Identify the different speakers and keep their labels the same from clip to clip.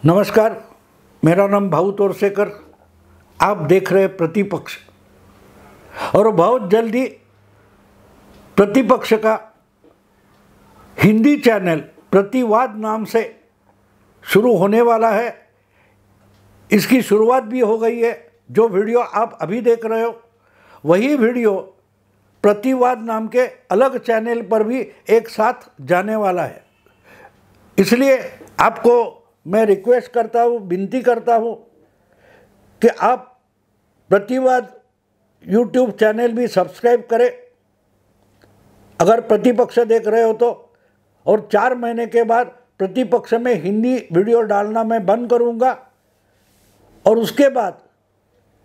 Speaker 1: नमस्कार, मेरा नाम भाऊ तोरसेकर। आप देख रहे हैं प्रतिपक्ष, और बहुत जल्दी प्रतिपक्ष का हिंदी चैनल प्रतिवाद नाम से शुरू होने वाला है। इसकी शुरुआत भी हो गई है। जो वीडियो आप अभी देख रहे हो वही वीडियो प्रतिवाद नाम के अलग चैनल पर भी एक साथ जाने वाला है। इसलिए आपको मैं रिक्वेस्ट करता हूँ, विनती करता हूँ कि आप प्रतिवाद यूट्यूब चैनल भी सब्सक्राइब करें अगर प्रतिपक्ष देख रहे हो तो। और 4 महीने के बाद प्रतिपक्ष में हिंदी वीडियो डालना मैं बंद करूँगा, और उसके बाद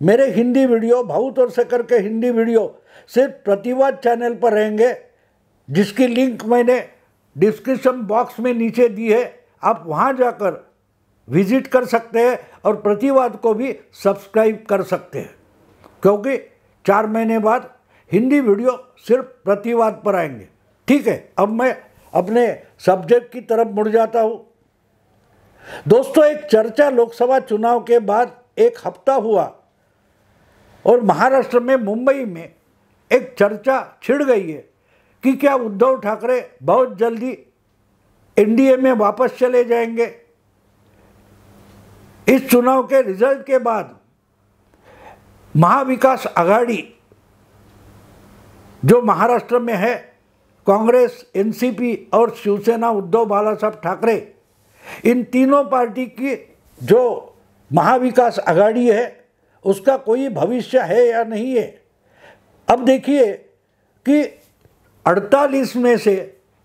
Speaker 1: मेरे हिंदी वीडियो भाऊ तोरसेकर के हिंदी वीडियो सिर्फ प्रतिवाद चैनल पर रहेंगे, जिसकी लिंक मैंने डिस्क्रिप्शन बॉक्स में नीचे दी है। आप वहाँ जाकर विजिट कर सकते हैं और प्रतिवाद को भी सब्सक्राइब कर सकते हैं, क्योंकि 4 महीने बाद हिंदी वीडियो सिर्फ प्रतिवाद पर आएंगे। ठीक है, अब मैं अपने सब्जेक्ट की तरफ मुड़ जाता हूँ। दोस्तों, एक चर्चा लोकसभा चुनाव के बाद एक हफ्ता हुआ और महाराष्ट्र में, मुंबई में एक चर्चा छिड़ गई है कि क्या उद्धव ठाकरे बहुत जल्दी एनडीए में वापस चले जाएंगे। इस चुनाव के रिजल्ट के बाद महाविकास आघाड़ी जो महाराष्ट्र में है, कांग्रेस, एनसीपी और शिवसेना उद्धव बालासाहब ठाकरे, इन तीनों पार्टी की जो महाविकास आघाड़ी है उसका कोई भविष्य है या नहीं है। अब देखिए कि 48 में से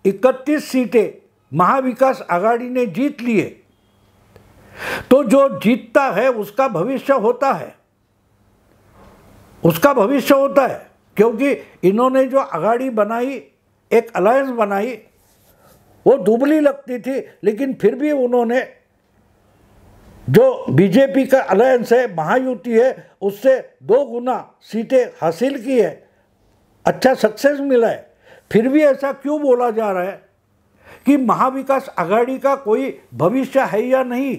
Speaker 1: 31 सीटें महाविकास आघाड़ी ने जीत ली है, तो जो जीतता है उसका भविष्य होता है, उसका भविष्य होता है। क्योंकि इन्होंने जो आघाड़ी बनाई, एक अलायंस बनाई, वो दुबली लगती थी, लेकिन फिर भी उन्होंने जो बीजेपी का अलायंस है, महायुति है, उससे 2 गुना सीटें हासिल की है। अच्छा सक्सेस मिला है। फिर भी ऐसा क्यों बोला जा रहा है कि महाविकास आघाड़ी का कोई भविष्य है या नहीं?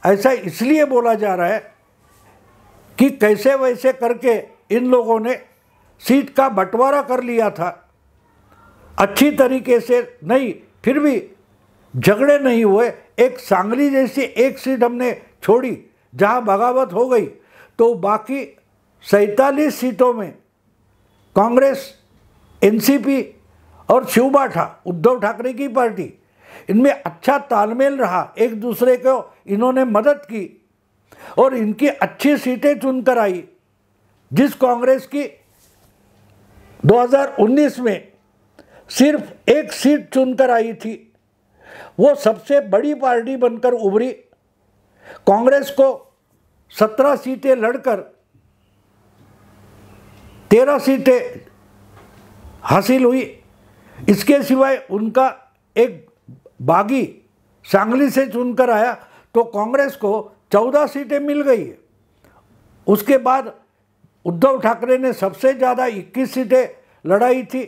Speaker 1: ऐसा इसलिए बोला जा रहा है कि कैसे वैसे करके इन लोगों ने सीट का बंटवारा कर लिया था, अच्छी तरीके से नहीं, फिर भी झगड़े नहीं हुए। एक सांगली जैसी एक सीट हमने छोड़ी जहां बगावत हो गई, तो बाकी 47 सीटों में कांग्रेस, एनसीपी और शिवबाठा, उद्धव ठाकरे की पार्टी, इनमें अच्छा तालमेल रहा, एक दूसरे को इन्होंने मदद की और इनकी अच्छी सीटें चुनकर आई। जिस कांग्रेस की 2019 में सिर्फ 1 सीट चुनकर आई थी, वो सबसे बड़ी पार्टी बनकर उभरी। कांग्रेस को 17 सीटें लड़कर 13 सीटें हासिल हुई। इसके सिवाय उनका एक बागी सांगली से चुनकर आया, तो कांग्रेस को 14 सीटें मिल गई है। उसके बाद उद्धव ठाकरे ने सबसे ज़्यादा 21 सीटें लड़ाई थी,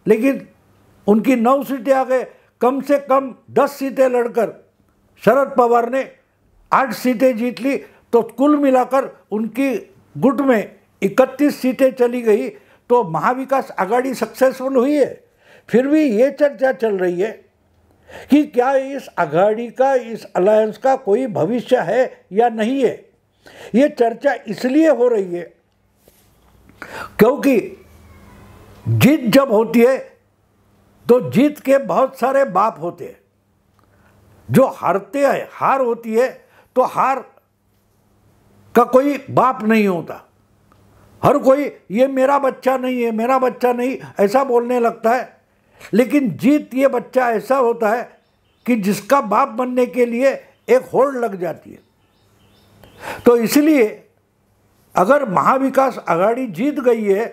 Speaker 1: लेकिन उनकी 9 सीटें आ गए। कम से कम 10 सीटें लड़कर शरद पवार ने 8 सीटें जीत ली, तो कुल मिलाकर उनकी गुट में 31 सीटें चली गई, तो महाविकास आघाड़ी सक्सेसफुल हुई है। फिर भी ये चर्चा चल रही है कि क्या इस आघाड़ी का, इस अलायंस का कोई भविष्य है या नहीं है। ये चर्चा इसलिए हो रही है क्योंकि जीत जब होती है तो जीत के बहुत सारे बाप होते हैं। जो हारते हैं, हार होती है, तो हार का कोई बाप नहीं होता। हर कोई ये मेरा बच्चा नहीं है, मेरा बच्चा नहीं, ऐसा बोलने लगता है। लेकिन जीत, ये बच्चा ऐसा होता है कि जिसका बाप बनने के लिए एक होड़ लग जाती है। तो इसलिए अगर महाविकास आघाड़ी जीत गई है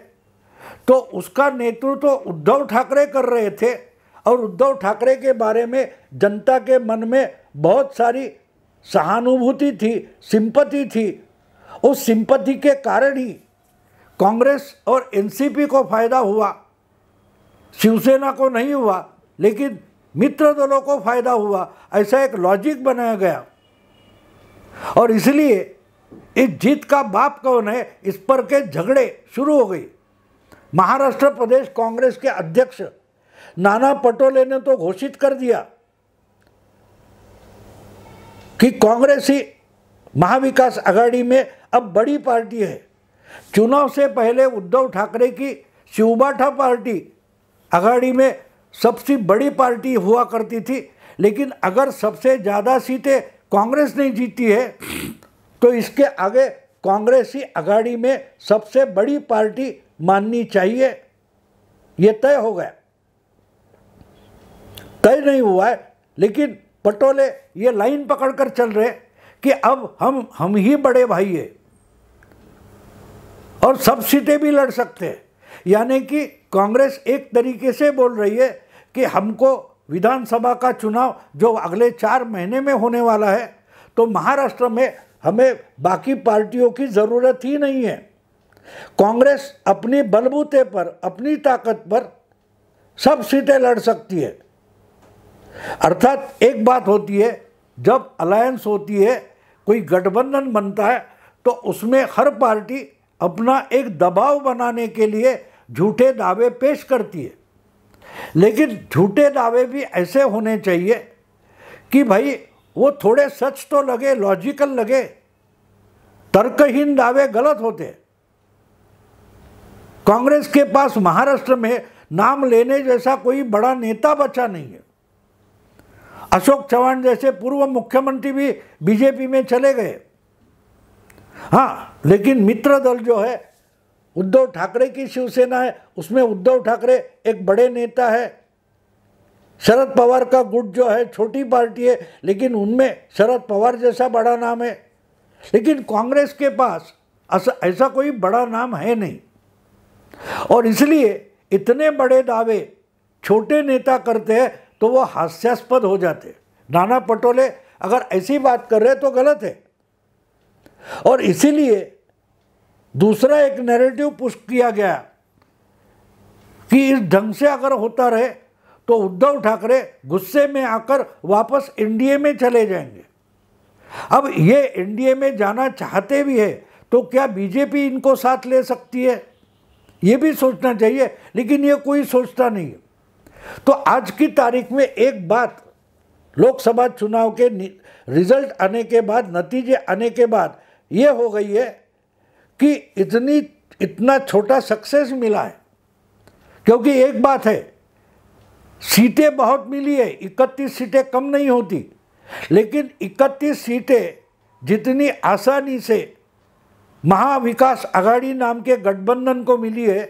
Speaker 1: तो उसका नेतृत्व उद्धव ठाकरे कर रहे थे, और उद्धव ठाकरे के बारे में जनता के मन में बहुत सारी सहानुभूति थी, सिंपैथी थी। उस सिंपैथी के कारण ही कांग्रेस और एनसीपी को फायदा हुआ, शिवसेना को नहीं हुआ, लेकिन मित्र दलों को फायदा हुआ। ऐसा एक लॉजिक बनाया गया। और इसलिए इस जीत का बाप कौन है, इस पर के झगड़े शुरू हो गई। महाराष्ट्र प्रदेश कांग्रेस के अध्यक्ष नाना पटोले ने तो घोषित कर दिया कि कांग्रेस ही महाविकास आघाड़ी में अब बड़ी पार्टी है। चुनाव से पहले उद्धव ठाकरे की शिवबाठा पार्टी आघाड़ी में सबसे बड़ी पार्टी हुआ करती थी, लेकिन अगर सबसे ज़्यादा सीटें कांग्रेस ने जीती है तो इसके आगे कांग्रेस ही आघाड़ी में सबसे बड़ी पार्टी माननी चाहिए। ये तय हो गया, तय नहीं हुआ है, लेकिन पटोले ये लाइन पकड़कर चल रहे कि अब हम ही बड़े भाई है और सब सीटें भी लड़ सकते हैं। यानी कि कांग्रेस एक तरीके से बोल रही है कि हमको विधानसभा का चुनाव जो अगले 4 महीने में होने वाला है, तो महाराष्ट्र में हमें बाकी पार्टियों की ज़रूरत ही नहीं है। कांग्रेस अपनी बलबूते पर, अपनी ताकत पर सब सीटें लड़ सकती है। अर्थात एक बात होती है, जब अलायंस होती है, कोई गठबंधन बनता है, तो उसमें हर पार्टी अपना एक दबाव बनाने के लिए झूठे दावे पेश करती है। लेकिन झूठे दावे भी ऐसे होने चाहिए कि भाई वो थोड़े सच तो लगे, लॉजिकल लगे। तर्कहीन दावे गलत होते। कांग्रेस के पास महाराष्ट्र में नाम लेने जैसा कोई बड़ा नेता बचा नहीं है। अशोक चव्हाण जैसे पूर्व मुख्यमंत्री भी बीजेपी में चले गए। हाँ, लेकिन मित्र दल जो है उद्धव ठाकरे की शिवसेना है, उसमें उद्धव ठाकरे एक बड़े नेता है। शरद पवार का गुट जो है छोटी पार्टी है, लेकिन उनमें शरद पवार जैसा बड़ा नाम है। लेकिन कांग्रेस के पास ऐसा कोई बड़ा नाम है नहीं, और इसलिए इतने बड़े दावे छोटे नेता करते हैं तो वो हास्यास्पद हो जाते। नाना पटोले अगर ऐसी बात कर रहे तो गलत है। और इसीलिए दूसरा एक नैरेटिव पुश किया गया कि इस ढंग से अगर होता रहे तो उद्धव ठाकरे गुस्से में आकर वापस एनडीए में चले जाएंगे। अब ये एनडीए में जाना चाहते भी है तो क्या बीजेपी इनको साथ ले सकती है, ये भी सोचना चाहिए, लेकिन ये कोई सोचता नहीं है। तो आज की तारीख में एक बात, लोकसभा चुनाव के रिजल्ट आने के बाद, नतीजे आने के बाद ये हो गई है कि इतना छोटा सक्सेस मिला है। क्योंकि एक बात है, सीटें बहुत मिली है, 31 सीटें कम नहीं होती, लेकिन 31 सीटें जितनी आसानी से महाविकास आघाड़ी नाम के गठबंधन को मिली है,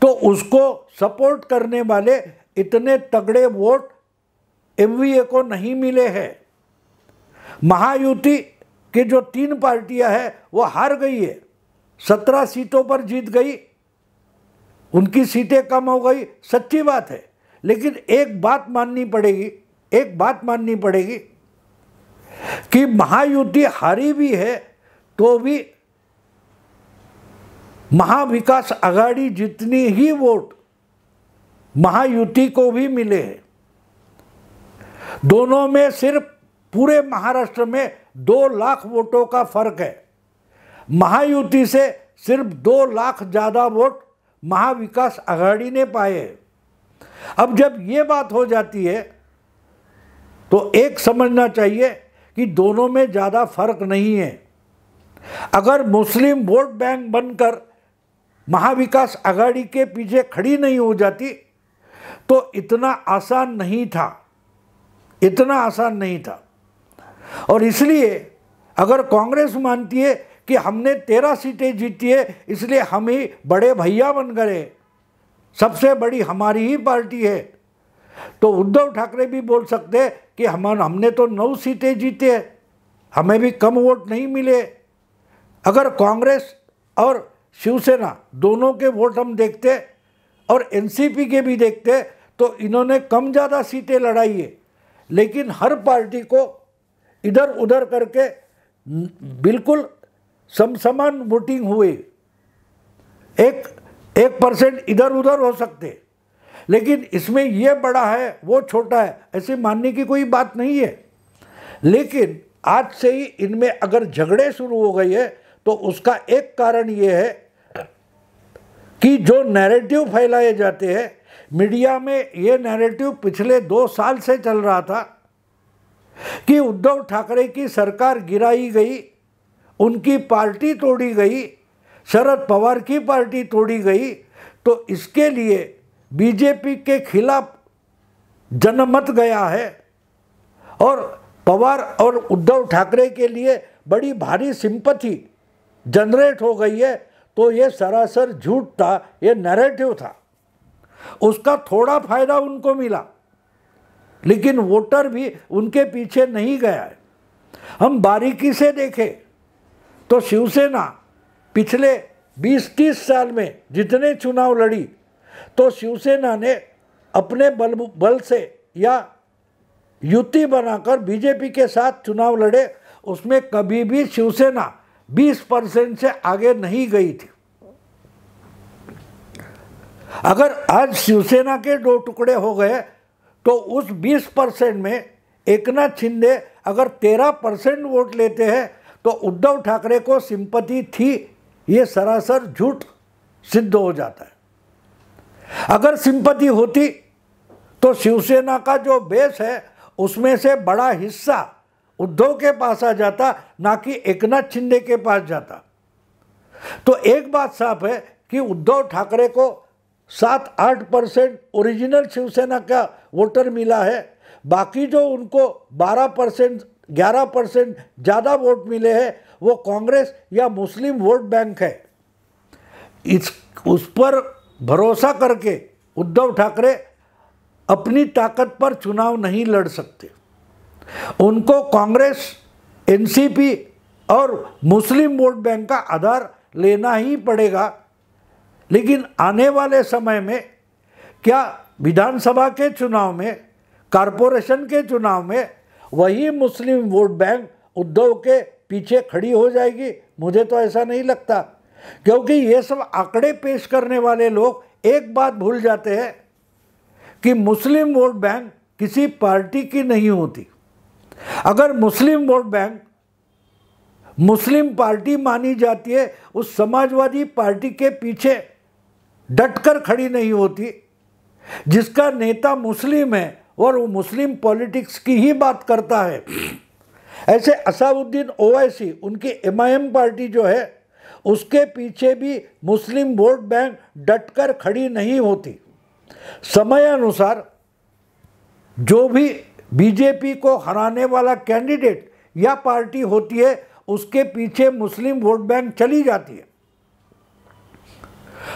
Speaker 1: तो उसको सपोर्ट करने वाले इतने तगड़े वोट एमवीए को नहीं मिले हैं। महायुति के जो 3 पार्टियां हैं वो हार गई है, 17 सीटों पर जीत गई, उनकी सीटें कम हो गई, सच्ची बात है। लेकिन एक बात माननी पड़ेगी कि महायुति हारी भी है तो भी महाविकास आघाड़ी जितनी ही वोट महायुति को भी मिले हैं। दोनों में सिर्फ पूरे महाराष्ट्र में 2 लाख वोटों का फर्क है। महायुति से सिर्फ 2 लाख ज़्यादा वोट महाविकास आघाड़ी ने पाए। अब जब ये बात हो जाती है तो एक समझना चाहिए कि दोनों में ज़्यादा फर्क नहीं है। अगर मुस्लिम वोट बैंक बनकर महाविकास आघाड़ी के पीछे खड़ी नहीं हो जाती तो इतना आसान नहीं था। और इसलिए अगर कांग्रेस मानती है कि हमने 13 सीटें जीती है इसलिए हम ही बड़े भैया बन गए, सबसे बड़ी हमारी ही पार्टी है, तो उद्धव ठाकरे भी बोल सकते हैं कि हमने तो 9 सीटें जीते हैं, हमें भी कम वोट नहीं मिले। अगर कांग्रेस और शिवसेना दोनों के वोट हम देखते और एनसीपी के भी देखते तो इन्होंने कम ज़्यादा सीटें लड़ाई है, लेकिन हर पार्टी को इधर उधर करके बिल्कुल समान वोटिंग हुई। 1% इधर उधर हो सकते, लेकिन इसमें ये बड़ा है वो छोटा है ऐसे मानने की कोई बात नहीं है। लेकिन आज से ही इनमें अगर झगड़े शुरू हो गई है तो उसका एक कारण ये है कि जो नैरेटिव फैलाए जाते हैं मीडिया में, ये नैरेटिव पिछले 2 साल से चल रहा था कि उद्धव ठाकरे की सरकार गिराई गई, उनकी पार्टी तोड़ी गई, शरद पवार की पार्टी तोड़ी गई, तो इसके लिए बीजेपी के खिलाफ जनमत गया है और पवार और उद्धव ठाकरे के लिए बड़ी भारी सिंपैथी जनरेट हो गई है। तो ये सरासर झूठ था, ये नैरेटिव था। उसका थोड़ा फायदा उनको मिला, लेकिन वोटर भी उनके पीछे नहीं गया है। हम बारीकी से देखें तो शिवसेना पिछले 20-30 साल में जितने चुनाव लड़ी, तो शिवसेना ने अपने बल से या युति बनाकर बीजेपी के साथ चुनाव लड़े, उसमें कभी भी शिवसेना 20% से आगे नहीं गई थी। अगर आज शिवसेना के 2 टुकड़े हो गए तो उस 20% में एकनाथ शिंदे अगर 13% वोट लेते हैं तो उद्धव ठाकरे को सिंपैथी थी, ये सरासर झूठ सिद्ध हो जाता है। अगर सिंपैथी होती तो शिवसेना का जो बेस है उसमें से बड़ा हिस्सा उद्धव के पास आ जाता, ना कि एकनाथ शिंदे के पास जाता। तो एक बात साफ है कि उद्धव ठाकरे को 7-8% ओरिजिनल शिवसेना का वोटर मिला है, बाकी जो उनको 12% 11% ज़्यादा वोट मिले हैं वो कांग्रेस या मुस्लिम वोट बैंक है। उस पर भरोसा करके उद्धव ठाकरे अपनी ताकत पर चुनाव नहीं लड़ सकते। उनको कांग्रेस, एनसीपी और मुस्लिम वोट बैंक का आधार लेना ही पड़ेगा। लेकिन आने वाले समय में क्या विधानसभा के चुनाव में, कारपोरेशन के चुनाव में वही मुस्लिम वोट बैंक उद्धव के पीछे खड़ी हो जाएगी? मुझे तो ऐसा नहीं लगता, क्योंकि ये सब आंकड़े पेश करने वाले लोग एक बात भूल जाते हैं कि मुस्लिम वोट बैंक किसी पार्टी की नहीं होती। अगर मुस्लिम वोट बैंक मुस्लिम पार्टी मानी जाती है, उस समाजवादी पार्टी के पीछे डटकर खड़ी नहीं होती, जिसका नेता मुस्लिम है और वो मुस्लिम पॉलिटिक्स की ही बात करता है। ऐसे असाउद्दीन ओवैसी, उनकी एमआईएम पार्टी जो है, उसके पीछे भी मुस्लिम वोट बैंक डटकर खड़ी नहीं होती। समय अनुसार जो भी बीजेपी को हराने वाला कैंडिडेट या पार्टी होती है, उसके पीछे मुस्लिम वोट बैंक चली जाती है।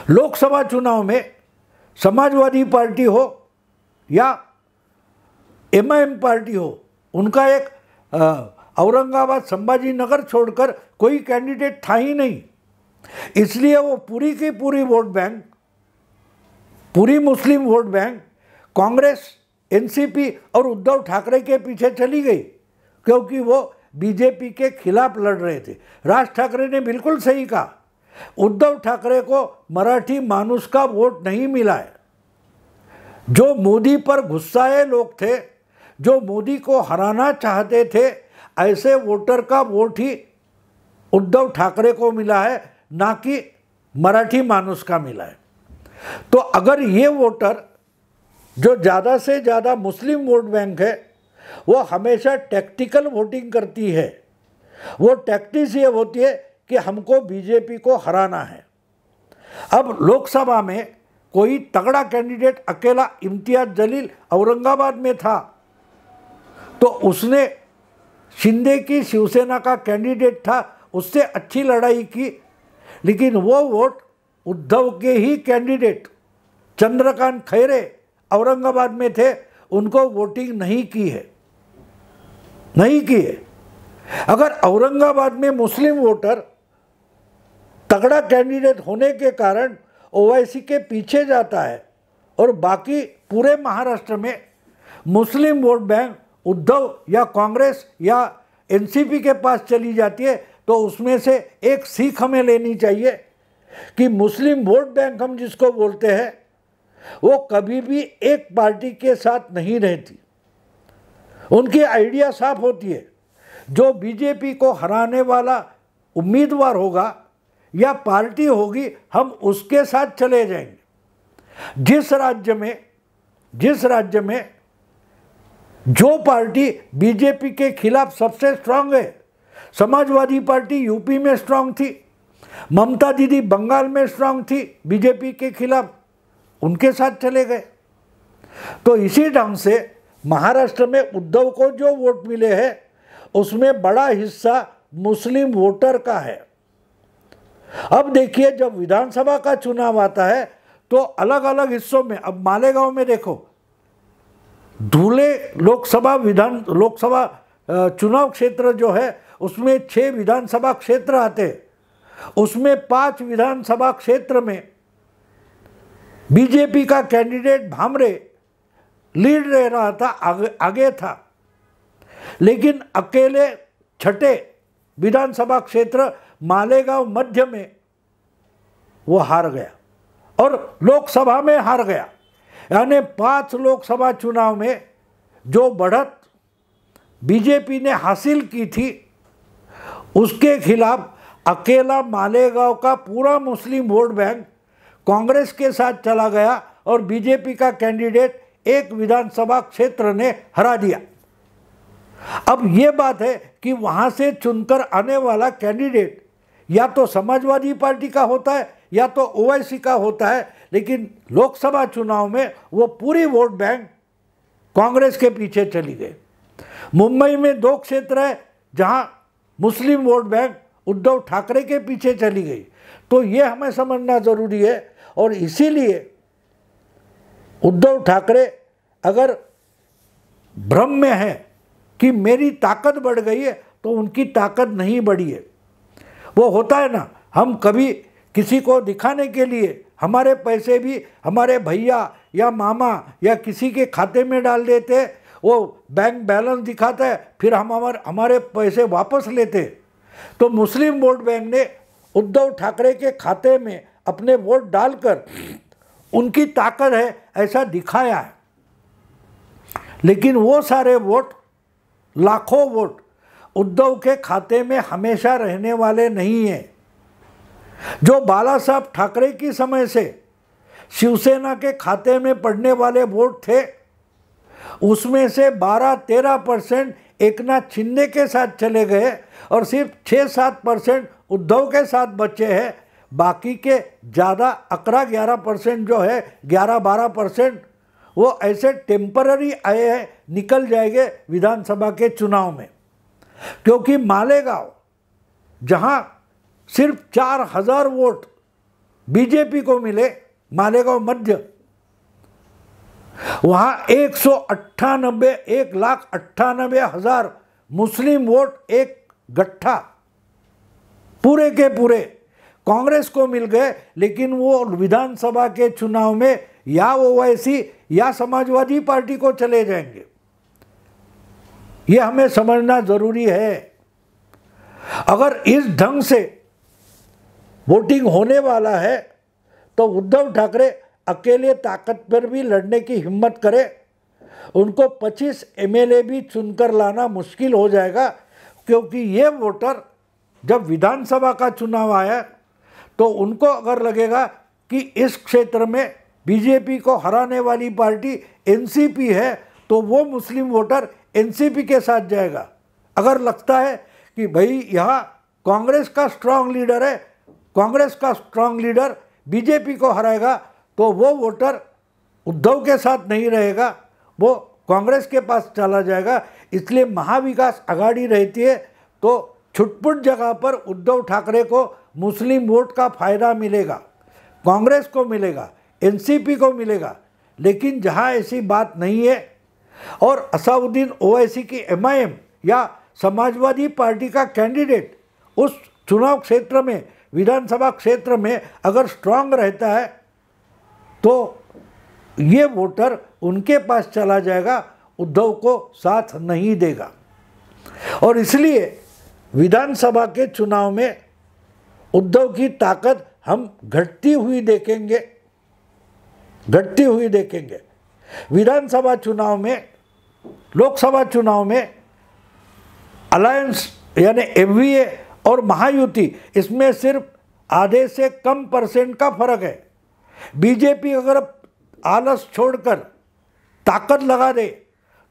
Speaker 1: लोकसभा चुनाव में समाजवादी पार्टी हो या एमआईएम पार्टी हो, उनका एक औरंगाबाद संभाजी नगर छोड़कर कोई कैंडिडेट था ही नहीं। इसलिए वो पूरी की पूरी वोट बैंक, पूरी मुस्लिम वोट बैंक कांग्रेस, एनसीपी और उद्धव ठाकरे के पीछे चली गई, क्योंकि वो बीजेपी के खिलाफ लड़ रहे थे। राज ठाकरे ने बिल्कुल सही कहा, उद्धव ठाकरे को मराठी मानुस का वोट नहीं मिला है। जो मोदी पर गुस्साए लोग थे, जो मोदी को हराना चाहते थे, ऐसे वोटर का वोट ही उद्धव ठाकरे को मिला है, ना कि मराठी मानुस का मिला है। तो अगर ये वोटर जो ज़्यादा से ज़्यादा मुस्लिम वोट बैंक है, वो हमेशा टैक्टिकल वोटिंग करती है। वो टैक्टिस ये होती है कि हमको बीजेपी को हराना है। अब लोकसभा में कोई तगड़ा कैंडिडेट अकेला इम्तियाज जलील औरंगाबाद में था, तो उसने शिंदे की शिवसेना का कैंडिडेट था, उससे अच्छी लड़ाई की, लेकिन वो वोट उद्धव के ही कैंडिडेट चंद्रकांत खैरे औरंगाबाद में थे, उनको वोटिंग नहीं की है। अगर औरंगाबाद में मुस्लिम वोटर तगड़ा कैंडिडेट होने के कारण ओवैसी के पीछे जाता है और बाकी पूरे महाराष्ट्र में मुस्लिम वोट बैंक उद्धव या कांग्रेस या एनसीपी के पास चली जाती है, तो उसमें से एक सीख हमें लेनी चाहिए कि मुस्लिम वोट बैंक हम जिसको बोलते हैं, वो कभी भी एक पार्टी के साथ नहीं रहती। उनकी आइडिया साफ होती है जो बीजेपी को हराने वाला उम्मीदवार होगा या पार्टी होगी, हम उसके साथ चले जाएंगे। जिस राज्य में जो पार्टी बीजेपी के खिलाफ सबसे स्ट्रांग है, समाजवादी पार्टी यूपी में स्ट्रांग थी, ममता दीदी बंगाल में स्ट्रांग थी बीजेपी के खिलाफ, उनके साथ चले गए। तो इसी ढंग से महाराष्ट्र में उद्धव को जो वोट मिले हैं उसमें बड़ा हिस्सा मुस्लिम वोटर का है। अब देखिए, जब विधानसभा का चुनाव आता है तो अलग अलग हिस्सों में, अब मालेगांव में देखो, धुले लोकसभा चुनाव क्षेत्र जो है उसमें 6 विधानसभा क्षेत्र आते हैं, उसमें 5 विधानसभा क्षेत्र में बीजेपी का कैंडिडेट भामरे लीड रह रहा था, आगे था, लेकिन अकेले 6ठे विधानसभा क्षेत्र मालेगांव मध्य में वो हार गया और लोकसभा में हार गया। यानी 5 लोकसभा चुनाव में जो बढ़त बीजेपी ने हासिल की थी उसके खिलाफ अकेला मालेगांव का पूरा मुस्लिम वोट बैंक कांग्रेस के साथ चला गया और बीजेपी का कैंडिडेट एक विधानसभा क्षेत्र ने हरा दिया। अब ये बात है कि वहाँ से चुनकर आने वाला कैंडिडेट या तो समाजवादी पार्टी का होता है या तो ओवैसी का होता है, लेकिन लोकसभा चुनाव में वो पूरी वोट बैंक कांग्रेस के पीछे चली गई। मुंबई में 2 क्षेत्र है जहां मुस्लिम वोट बैंक उद्धव ठाकरे के पीछे चली गई। तो ये हमें समझना ज़रूरी है और इसीलिए उद्धव ठाकरे अगर भ्रम में है कि मेरी ताकत बढ़ गई है, तो उनकी ताकत नहीं बढ़ी है। वो होता है ना, हम कभी किसी को दिखाने के लिए हमारे पैसे भी हमारे भैया या मामा या किसी के खाते में डाल देते, वो बैंक बैलेंस दिखाता है, फिर हम हमारे पैसे वापस लेते। तो मुस्लिम वोट बैंक ने उद्धव ठाकरे के खाते में अपने वोट डालकर उनकी ताकत है ऐसा दिखाया है, लेकिन वो सारे वोट, लाखों वोट उद्धव के खाते में हमेशा रहने वाले नहीं हैं। जो बाला साहब ठाकरे की समय से शिवसेना के खाते में पड़ने वाले वोट थे, उसमें से 12-13% एकनाथ शिंदे के साथ चले गए और सिर्फ 6-7% उद्धव के साथ बचे हैं। बाकी के ज़्यादा 11-11% जो है, 11-12% वो ऐसे टेम्पररी आए हैं, निकल जाएंगे विधानसभा के चुनाव में। क्योंकि मालेगांव जहां सिर्फ 4000 वोट बीजेपी को मिले, मालेगांव मध्य, वहां 1,98,000 मुस्लिम वोट एक गट्ठा पूरे के पूरे कांग्रेस को मिल गए। लेकिन वो विधानसभा के चुनाव में या ओवैसी या समाजवादी पार्टी को चले जाएंगे। ये हमें समझना जरूरी है। अगर इस ढंग से वोटिंग होने वाला है तो उद्धव ठाकरे अकेले ताकत पर भी लड़ने की हिम्मत करे, उनको 25 एमएलए भी चुनकर लाना मुश्किल हो जाएगा। क्योंकि ये वोटर जब विधानसभा का चुनाव आया तो उनको अगर लगेगा कि इस क्षेत्र में बीजेपी को हराने वाली पार्टी एनसीपी है, तो वो मुस्लिम वोटर एनसीपी के साथ जाएगा। अगर लगता है कि भाई यहाँ कांग्रेस का स्ट्रांग लीडर है, कांग्रेस का स्ट्रांग लीडर बीजेपी को हराएगा, तो वो वोटर उद्धव के साथ नहीं रहेगा, वो कांग्रेस के पास चला जाएगा। इसलिए महाविकास आघाड़ी रहती है तो छुटपुट जगह पर उद्धव ठाकरे को मुस्लिम वोट का फायदा मिलेगा, कांग्रेस को मिलेगा, एनसीपी को मिलेगा। लेकिन जहां ऐसी बात नहीं है और असाउद्दीन ओवैसी की एमआईएम या समाजवादी पार्टी का कैंडिडेट उस चुनाव क्षेत्र में, विधानसभा क्षेत्र में अगर स्ट्रांग रहता है तो ये वोटर उनके पास चला जाएगा, उद्धव को साथ नहीं देगा। और इसलिए विधानसभा के चुनाव में उद्धव की ताकत हम घटती हुई देखेंगे, घटती हुई देखेंगे। विधानसभा चुनाव में, लोकसभा चुनाव में अलायंस यानी एमवीए और महायुति, इसमें सिर्फ आधे से कम % का फर्क है। बीजेपी अगर आलस छोड़कर ताकत लगा दे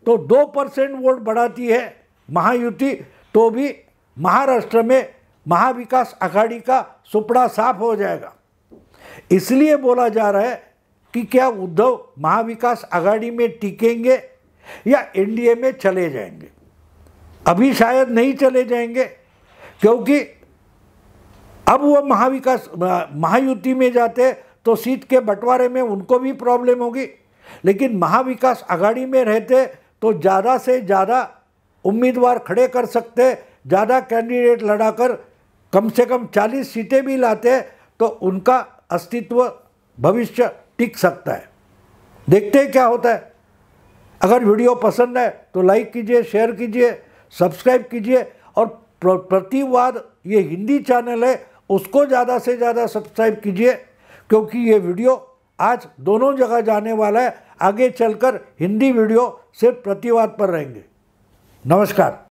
Speaker 1: तो 2% वोट बढ़ाती है महायुति, तो भी महाराष्ट्र में महाविकास आघाड़ी का सुपड़ा साफ हो जाएगा। इसलिए बोला जा रहा है कि क्या उद्धव महाविकास आघाड़ी में टिकेंगे या एनडीए में चले जाएंगे। अभी शायद नहीं चले जाएंगे, क्योंकि अब वो महायुति में जाते तो सीट के बंटवारे में उनको भी प्रॉब्लम होगी, लेकिन महाविकास आघाड़ी में रहते तो ज़्यादा से ज़्यादा उम्मीदवार खड़े कर सकते, ज़्यादा कैंडिडेट लड़ाकर कम से कम 40 सीटें भी लाते तो उनका अस्तित्व भविष्य टिक सकता है। देखते हैं क्या होता है। अगर वीडियो पसंद है तो लाइक कीजिए, शेयर कीजिए, सब्सक्राइब कीजिए और प्रतिवाद ये हिंदी चैनल है उसको ज़्यादा से ज़्यादा सब्सक्राइब कीजिए, क्योंकि ये वीडियो आज दोनों जगह जाने वाला है। आगे चलकर हिंदी वीडियो सिर्फ प्रतिवाद पर रहेंगे। नमस्कार।